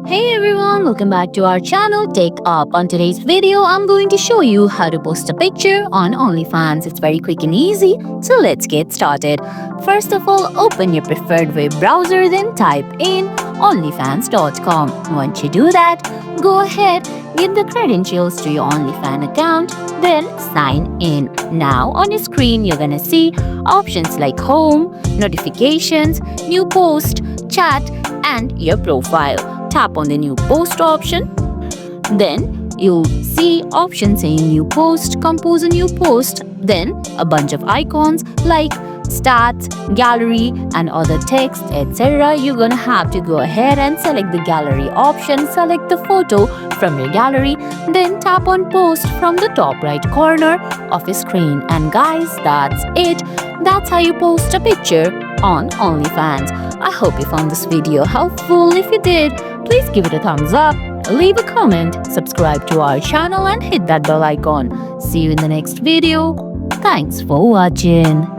Hey everyone, welcome back to our channel TechUp. On today's video, I'm going to show you how to post a picture on Onlyfans. It's very quick and easy, so let's get started. First of all, open your preferred web browser, then type in onlyfans.com. Once you do that, go ahead, get the credentials to your OnlyFans account, then sign in. Now on your screen, you're gonna see options like home, notifications, new post, chat, and your profile. Tap on the new post option. Then you'll see options saying new post, compose a new post, then a bunch of icons like stats, gallery, and other text, etc. You're gonna have to go ahead and select the gallery option, select the photo from your gallery, then tap on post from the top right corner of your screen. And guys, that's it. That's how you post a picture on OnlyFans. I hope you found this video helpful. If you did, please give it a thumbs up, leave a comment, subscribe to our channel, and hit that bell icon. See you in the next video. Thanks for watching.